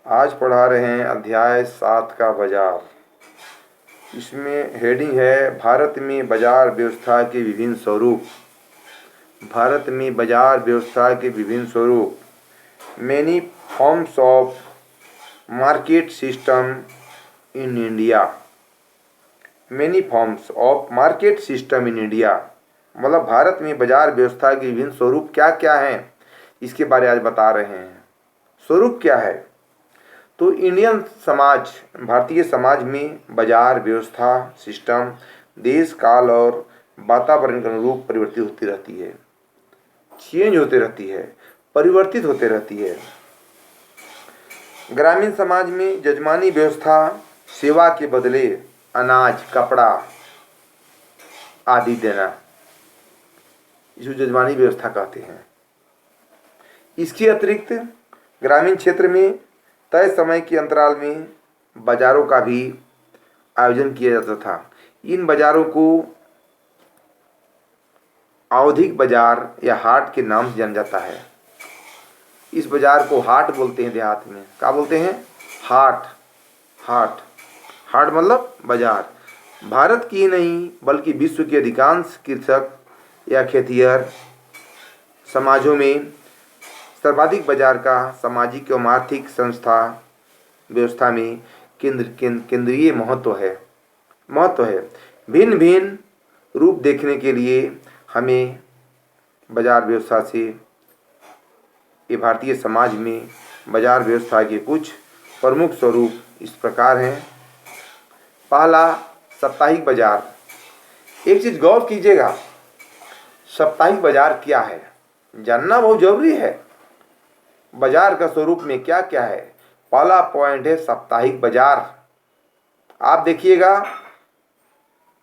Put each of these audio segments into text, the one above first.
आज पढ़ा रहे हैं अध्याय 7 का बाजार। इसमें हेडिंग है भारत में बाजार व्यवस्था के विभिन्न स्वरूप। भारत में बाजार व्यवस्था के विभिन्न स्वरूप। Many forms of market system in India. Many forms of market system in India मतलब भारत में बाजार व्यवस्था के विभिन्न स्वरूप क्या क्या हैं, इसके बारे में आज बता रहे हैं। स्वरूप क्या है? तो इंडियन समाज, भारतीय समाज में बाजार व्यवस्था सिस्टम देश काल और वातावरण के अनुरूप परिवर्तित होती रहती है, चेंज होती रहती है, परिवर्तित होती रहती है। ग्रामीण समाज में जजमानी व्यवस्था सेवा के बदले अनाज, कपड़ा आदि देना, इसको जजमानी व्यवस्था कहते हैं। इसके अतिरिक्त ग्रामीण क्षेत्र में तय समय के अंतराल में बाजारों का भी आयोजन किया जाता था। इन बाजारों को आवधिक बाजार या हाट के नाम से जाना जाता है। इस बाजार को हाट बोलते हैं, देहात में क्या बोलते हैं? हाट। हाट हाट मतलब बाजार। भारत की ही नहीं बल्कि विश्व के अधिकांश कृषक या खेतिहर समाजों में सर्वाधिक बाजार का सामाजिक एवं आर्थिक संस्था व्यवस्था में केंद्रीय महत्व है। भिन्न भिन्न रूप देखने के लिए हमें बाजार व्यवस्था से ये भारतीय समाज में बाजार व्यवस्था के कुछ प्रमुख स्वरूप इस प्रकार हैं। पहला, साप्ताहिक बाजार। एक चीज़ गौर कीजिएगा, साप्ताहिक बाजार क्या है जानना बहुत जरूरी है। बाजार का स्वरूप में क्या क्या है? पहला पॉइंट है साप्ताहिक बाजार। आप देखिएगा,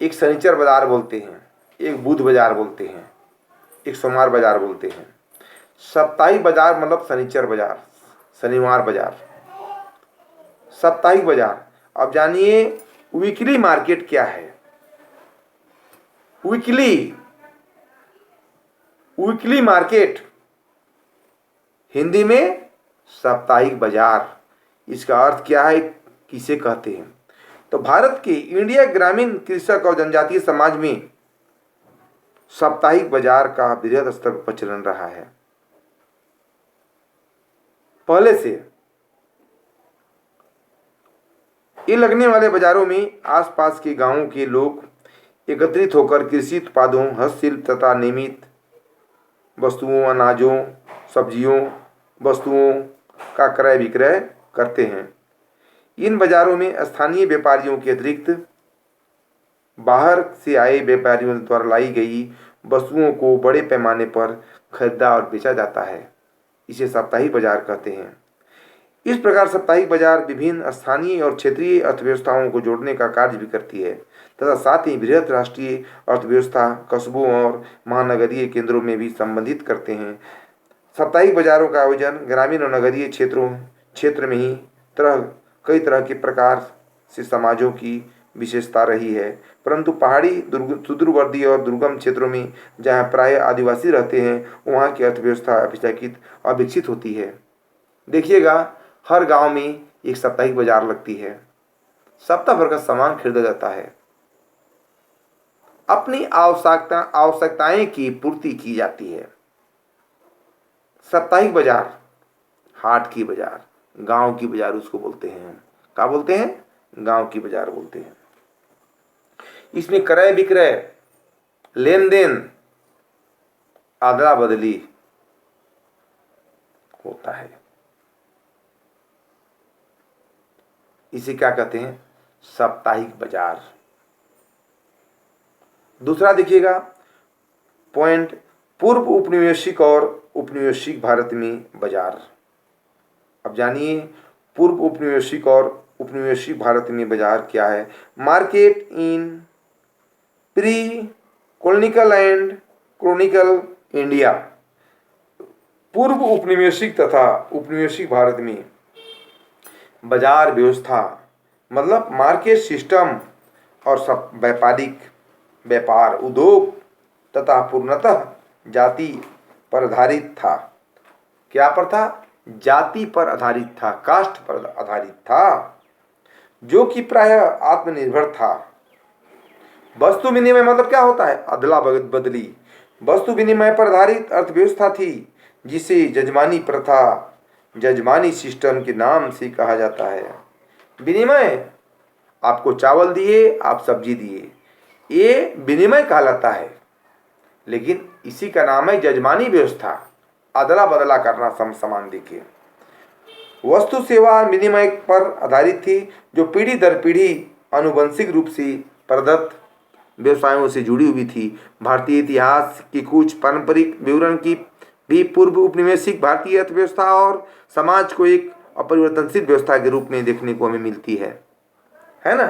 एक शनिचर बाजार बोलते हैं, एक बुध बाजार बोलते हैं, एक सोमवार बाजार बोलते हैं। साप्ताहिक बाजार मतलब शनिचर बाजार, शनिवार बाजार, साप्ताहिक बाजार। अब जानिए वीकली मार्केट क्या है। वीकली मार्केट, हिंदी में साप्ताहिक बाजार। इसका अर्थ क्या है, किसे कहते हैं? तो भारत के इंडिया ग्रामीण कृषक और जनजातीय समाज में साप्ताहिक बाजार का बृहद स्तर पर प्रचलन रहा है। पहले से ये लगने वाले बाजारों में आसपास के गांवों के लोग एकत्रित होकर कृषि उत्पादों, हस्तशिल्प तथा निर्मित वस्तुओं, अनाजों, सब्जियों, वस्तुओं का क्रय विक्रय करते हैं। इन बाजारों में स्थानीय व्यापारियों के अतिरिक्त बाहर से आए व्यापारियों द्वारा लाई गई वस्तुओं को बड़े पैमाने पर खरीदा और बेचा जाता है। इसे साप्ताहिक बाजार कहते हैं। इस प्रकार साप्ताहिक बाजार विभिन्न स्थानीय और क्षेत्रीय अर्थव्यवस्थाओं को जोड़ने का कार्य भी करती है तथा साथ ही बृहत राष्ट्रीय अर्थव्यवस्था कस्बों और महानगरीय केंद्रों में भी संबंधित करते हैं। साप्ताहिक बाजारों का आयोजन ग्रामीण और नगरीय क्षेत्र में ही कई तरह के प्रकार से समाजों की विशेषता रही है, परंतु पहाड़ी, सुदूरवर्ती और दुर्गम क्षेत्रों में जहाँ प्राय आदिवासी रहते हैं वहाँ की अर्थव्यवस्था अविकसित होती है। देखिएगा, हर गांव में एक साप्ताहिक बाजार लगती है। सप्ताह भर का सामान खरीदा जाता है, अपनी आवश्यकताएं की पूर्ति की जाती है। साप्ताहिक बाजार, हाट की बाजार, गांव की बाजार उसको बोलते हैं। क्या बोलते हैं? गांव की बाजार बोलते हैं। इसमें क्रय विक्रय, लेन देन, अदला बदली होता है। इसे क्या कहते हैं? साप्ताहिक बाजार। दूसरा देखिएगा पॉइंट, पूर्व औपनिवेशिक और औपनिवेशिक भारत में बाजार। अब जानिए पूर्व औपनिवेशिक और औपनिवेशिक भारत में बाजार क्या है। Market in pre कॉलोनिकल and कॉलोनिकल India. पूर्व औपनिवेशिक तथा औपनिवेशिक भारत में बाजार व्यवस्था मतलब मार्केट सिस्टम और व्यापार उद्योग तथा पूर्णतः जाति पर आधारित था। क्या पर था? जाति पर आधारित था, कास्ट पर आधारित था, जो कि प्रायः आत्मनिर्भर था। वस्तु विनिमय मतलब क्या होता है? अदला बदली। वस्तु विनिमय पर आधारित अर्थव्यवस्था थी, जिसे जजमानी प्रथा, जजमानी सिस्टम के नाम से कहा जाता है। विनिमय, आपको चावल दिए, आप सब्जी दिए, ये विनिमय कहलाता है। लेकिन इसी का नाम है जजमानी व्यवस्था, अदला बदला करना सामान देके। वस्तु सेवा विनिमय पर आधारित थी, जो पीढ़ी दर पीढ़ी आनुवंशिक रूप से प्रदत्त व्यवसायों से जुड़ी हुई थी। भारतीय इतिहास की कुछ पारंपरिक विवरण की भी पूर्व उपनिवेशिक भारतीय अर्थव्यवस्था और समाज को एक अपरिवर्तनशील व्यवस्था के रूप में देखने को हमें मिलती है ना।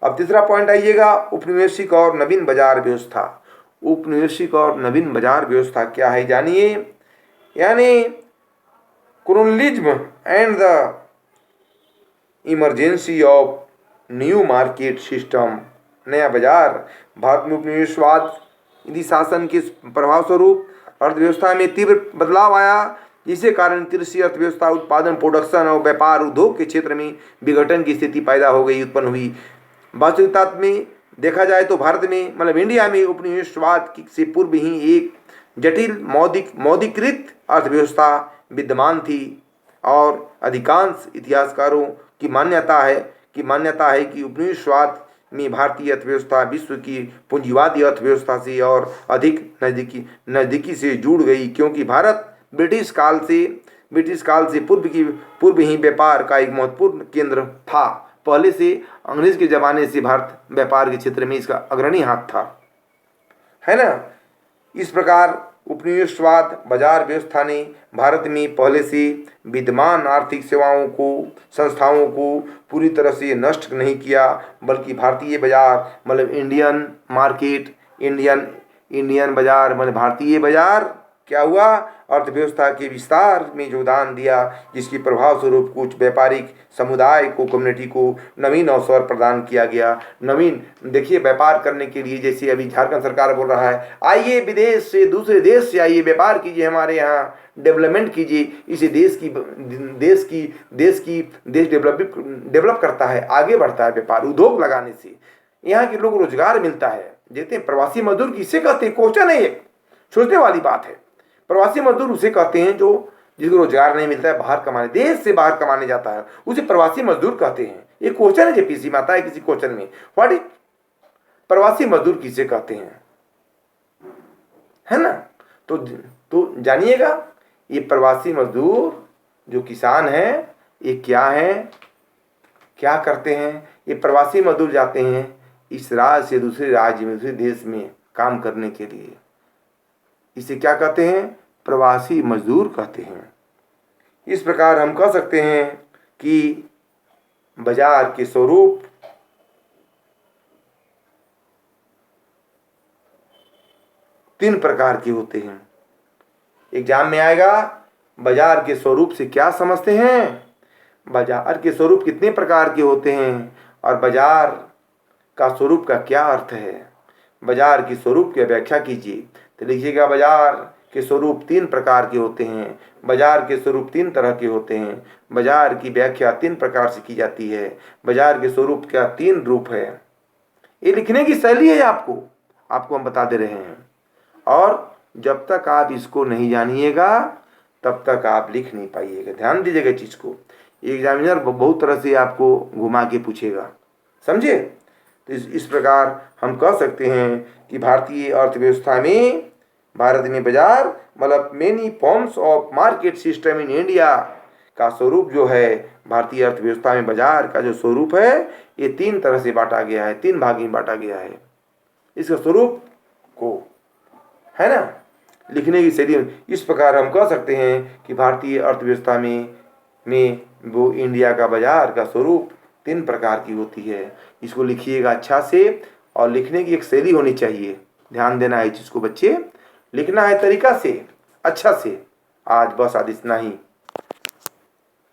अब तीसरा पॉइंट आइएगा, उपनिवेशिक और नवीन बाजार व्यवस्था। उपनिवेशिक और नवीन बाजार व्यवस्था क्या है जानिए। यानी colonialism and the emergency of new market system. नया बाजार। भारत में उपनिवेशवाद यदि शासन के प्रभाव स्वरूप अर्थव्यवस्था में तीव्र बदलाव आया, जिसके कारण कृषि अर्थव्यवस्था, उत्पादन, प्रोडक्शन और व्यापार उद्योग के क्षेत्र में विघटन की स्थिति पैदा हो गई, उत्पन्न हुई। वास्तविकता में देखा जाए तो भारत में मतलब इंडिया में उपनिवेशवाद से पूर्व ही एक जटिल मौलिकीकृत अर्थव्यवस्था विद्यमान थी और अधिकांश इतिहासकारों की मान्यता है कि उपनिवेशवाद में भारतीय अर्थव्यवस्था विश्व की पूंजीवादी अर्थव्यवस्था से और अधिक नज़दीकी से जुड़ गई, क्योंकि भारत ब्रिटिश काल से पूर्व ही व्यापार का एक महत्वपूर्ण केंद्र था। पहले से अंग्रेज के ज़माने से भारत व्यापार के क्षेत्र में इसका अग्रणी हाथ था, है ना। इस प्रकार उपनिवेशवाद बाजार व्यवस्था ने भारत में पहले से विद्यमान आर्थिक संस्थाओं को पूरी तरह से नष्ट नहीं किया, बल्कि भारतीय बाजार मतलब इंडियन मार्केट, इंडियन बाजार मतलब भारतीय बाजार क्या हुआ, अर्थव्यवस्था के विस्तार में योगदान दिया, जिसके प्रभाव स्वरूप कुछ व्यापारिक समुदाय को, कम्युनिटी को नवीन अवसर प्रदान किया गया। नवीन देखिए, व्यापार करने के लिए जैसे अभी झारखंड सरकार बोल रहा है, आइए विदेश से, दूसरे देश से आइए, व्यापार कीजिए, हमारे यहाँ डेवलपमेंट कीजिए। इसे देश डेवलप करता है, आगे बढ़ता है। व्यापार उद्योग लगाने से यहाँ के लोग रोजगार मिलता है। देखते हैं प्रवासी मजदूर किसे कहते हैं, क्वेश्चन है, ये सोचने वाली बात है। प्रवासी मजदूर उसे कहते हैं जिसको रोजगार नहीं मिलता है, बाहर कमाने, देश से बाहर कमाने जाता है, उसे प्रवासी मजदूर कहते हैं। ये क्वेश्चन है जेपीसी में आता है किसी क्वेश्चन में, व्हाट इज प्रवासी मजदूर किसे कहते हैं, है ना। तो जानिएगा, ये प्रवासी मजदूर जो किसान है, ये क्या है, क्या करते हैं। ये प्रवासी मजदूर जाते हैं इस राज्य से दूसरे राज्य में, दूसरे देश में काम करने के लिए। इसे क्या कहते हैं, प्रवासी मजदूर कहते हैं। इस प्रकार हम कह सकते हैं कि बाजार के स्वरूप तीन प्रकार के होते हैं। एग्जाम में आएगा, बाजार के स्वरूप से क्या समझते हैं, बाजार के स्वरूप कितने प्रकार के होते हैं और बाजार का स्वरूप का क्या अर्थ है। बाजार के स्वरूप की व्याख्या कीजिए। तो लिखिएगा, बाजार के स्वरूप तीन प्रकार के होते हैं, बाजार के स्वरूप तीन तरह के होते हैं, बाजार की व्याख्या तीन प्रकार से की जाती है, बाजार के स्वरूप का तीन रूप है। ये लिखने की शैली है, आपको हम बता दे रहे हैं। और जब तक आप इसको नहीं जानिएगा तब तक आप लिख नहीं पाइएगा। ध्यान दीजिएगा चीज को, एग्जामिनर बहुत तरह से आपको घुमा के पूछेगा, समझे। तो इस प्रकार हम कह सकते हैं कि भारतीय अर्थव्यवस्था में, भारत में बाजार मतलब many forms of market system in India का स्वरूप जो है, भारतीय अर्थव्यवस्था में बाजार का जो स्वरूप है, ये तीन तरह से बांटा गया है, तीन भाग में बांटा गया है। इसका स्वरूप को, है ना, लिखने की शैली इस प्रकार हम कह सकते हैं कि भारतीय अर्थव्यवस्था में वो इंडिया का बाजार का स्वरूप तीन प्रकार की होती है। इसको लिखिएगा अच्छा से, और लिखने की एक शैली होनी चाहिए। ध्यान देना है चीज़ को बच्चे, लिखना है तरीका से, अच्छा से। आज बस आज इतना ही।